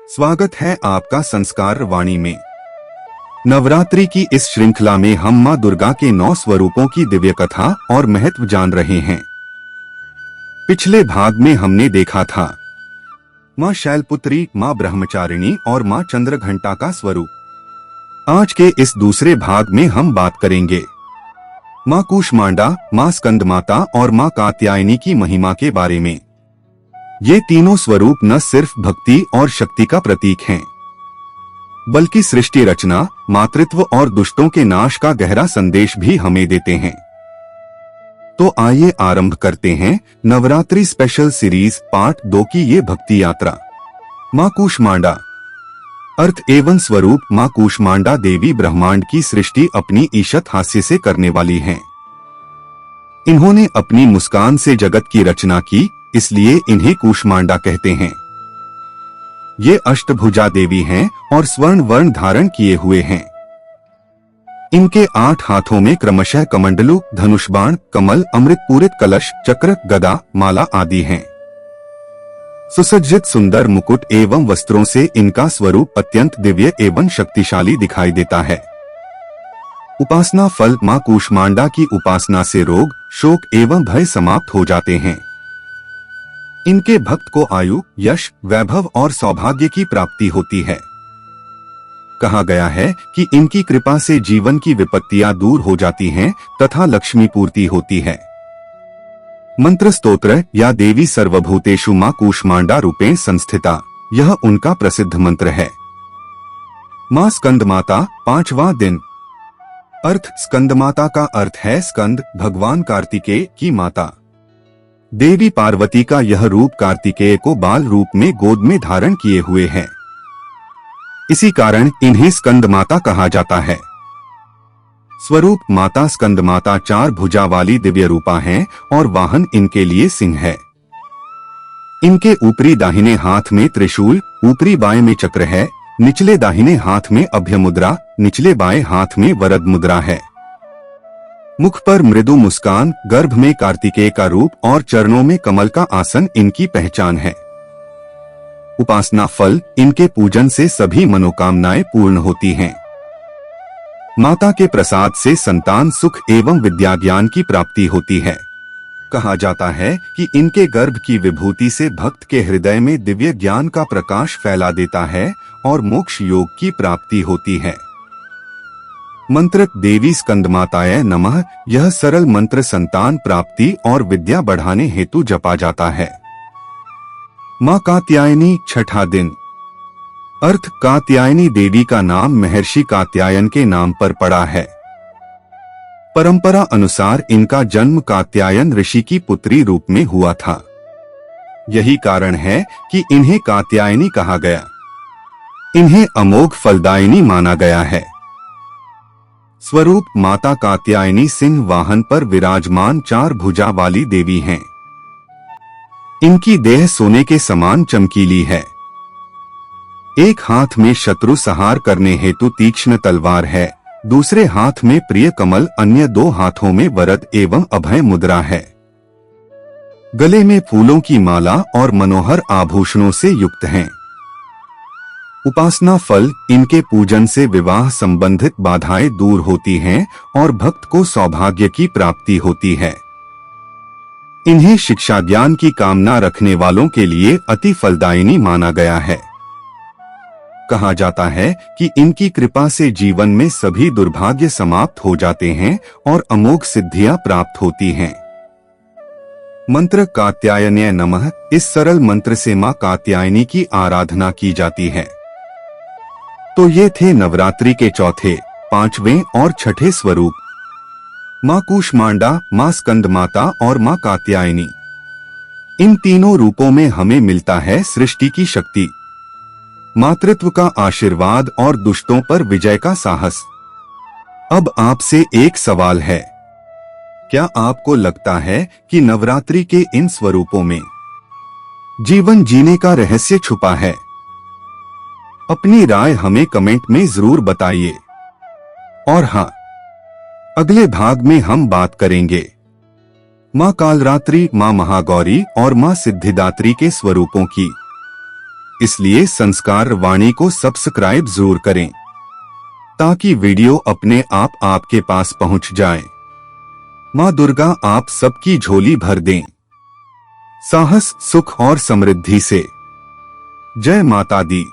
स्वागत है आपका संस्कार वाणी में। नवरात्रि की इस श्रृंखला में हम मां दुर्गा के 9 स्वरूपों की दिव्य कथा और महत्व जान रहे हैं। पिछले भाग में हमने देखा था मां शैलपुत्री, मां ब्रह्मचारिणी और मां चंद्रघंटा का स्वरूप। आज के इस दूसरे भाग में हम बात करेंगे मां कूष्मांडा, मां स्कंदमाता और मां कात्यायनी की महिमा के बारे में। ये तीनों स्वरूप न सिर्फ भक्ति और शक्ति का प्रतीक हैं, बल्कि सृष्टि रचना, मातृत्व और दुष्टों के नाश का गहरा संदेश भी हमें देते हैं। तो आइए आरंभ करते हैं नवरात्रि स्पेशल सीरीज पार्ट 2 की ये भक्ति यात्रा। मां कूष्मांडा। अर्थ एवं स्वरूप। मां कूष्मांडा देवी ब्रह्मांड की सृष्टि अपनी ईशत हास्य से करने वाली हैं। इन्होंने अपनी मुस्कान से जगत की रचना की, इसलिए इन्हें कूष्मांडा कहते हैं। ये अष्टभुजा देवी हैं और स्वर्ण वर्ण धारण किए हुए हैं। इनके 8 हाथों में क्रमशः कमंडलू, धनुष्बाण, कमल, अमृत पूरित कलश, चक्र, गदा, माला आदि हैं। सुसज्जित सुंदर मुकुट एवं वस्त्रों से इनका स्वरूप अत्यंत दिव्य एवं शक्तिशाली दिखाई देता है। उपासना फल। मां कूष्मांडा की उपासना से रोग, शोक एवं भय समाप्त हो जाते हैं। इनके भक्त को आयु, यश, वैभव और सौभाग्य की प्राप्ति होती है। कहा गया है कि इनकी कृपा से जीवन की विपत्तियां दूर हो जाती हैं तथा लक्ष्मी पूर्ति होती है। मंत्र स्तोत्र या देवी सर्वभूतेषु मां कूष्मांडा रूपेण संस्थिता, यह उनका प्रसिद्ध मंत्र है। मां स्कंदमाता। 5वां दिन। अर्थ। स्कंदमाता का अर्थ है स्कंद, भगवान कार्तिकेय की माता। देवी पार्वती का यह रूप कार्तिकेय को बाल रूप में गोद में धारण किए हुए है। इसी कारण इन्हें स्कंदमाता कहा जाता है। स्वरूप। माता स्कंदमाता 4 भुजा वाली दिव्य रूपा हैं और वाहन इनके लिए सिंह है। इनके ऊपरी दाहिने हाथ में त्रिशूल, ऊपरी बाएं में चक्र है, निचले दाहिने हाथ में अभय मुद्रा, निचले बाएं हाथ में वरद मुद्रा है। मुख पर मृदु मुस्कान, गर्भ में कार्तिकेय का रूप और चरणों में कमल का आसन इनकी पहचान है। उपासना फल। इनके पूजन से सभी मनोकामनाएं पूर्ण होती हैं। माता के प्रसाद से संतान सुख एवं विद्या ज्ञान की प्राप्ति होती है। कहा जाता है कि इनके गर्भ की विभूति से भक्त के हृदय में दिव्य ज्ञान का प्रकाश फैला देता है और मोक्ष योग की प्राप्ति होती है। मंत्र। देवी स्कंदमाताय नमः। यह सरल मंत्र संतान प्राप्ति और विद्या बढ़ाने हेतु जपा जाता है। मां कात्यायनी। 6ठा दिन। अर्थ। कात्यायनी देवी का नाम महर्षि कात्यायन के नाम पर पड़ा है। परंपरा अनुसार इनका जन्म कात्यायन ऋषि की पुत्री रूप में हुआ था। यही कारण है कि इन्हें कात्यायनी कहा गया। इन्हें अमोघ फलदायिनी माना गया है। स्वरूप। माता कात्यायनी सिंह वाहन पर विराजमान 4 भुजा वाली देवी हैं। इनकी देह सोने के समान चमकीली है। एक हाथ में शत्रु संहार करने हेतु तीक्ष्ण तलवार है, दूसरे हाथ में प्रिय कमल, अन्य 2 हाथों में वरद एवं अभय मुद्रा है। गले में फूलों की माला और मनोहर आभूषणों से युक्त हैं। उपासना फल। इनके पूजन से विवाह संबंधित बाधाएं दूर होती हैं और भक्त को सौभाग्य की प्राप्ति होती है। इन्हें शिक्षा ज्ञान की कामना रखने वालों के लिए अति फलदायिनी माना गया है। कहा जाता है कि इनकी कृपा से जीवन में सभी दुर्भाग्य समाप्त हो जाते हैं और अमोघ सिद्धियां प्राप्त होती हैं। मंत्र। कात्यायन्य नमः। इस सरल मंत्र से मां कात्यायनी की आराधना की जाती है। तो ये थे नवरात्रि के चौथे, 5वें और 6ठे स्वरूप, मां कूष्मांडा, मां स्कंदमाता और मां कात्यायनी। इन तीनों रूपों में हमें मिलता है सृष्टि की शक्ति, मातृत्व का आशीर्वाद और दुष्टों पर विजय का साहस। अब आपसे एक सवाल है, क्या आपको लगता है कि नवरात्रि के इन स्वरूपों में जीवन जीने का रहस्य छुपा है? अपनी राय हमें कमेंट में जरूर बताइए। और हाँ, अगले भाग में हम बात करेंगे मां कालरात्रि, मां महागौरी और मां सिद्धिदात्री के स्वरूपों की। इसलिए संस्कार वाणी को सब्सक्राइब जरूर करें ताकि वीडियो अपने आप आपके पास पहुंच जाए। माँ दुर्गा आप सबकी झोली भर दें साहस, सुख और समृद्धि से। जय माता दी।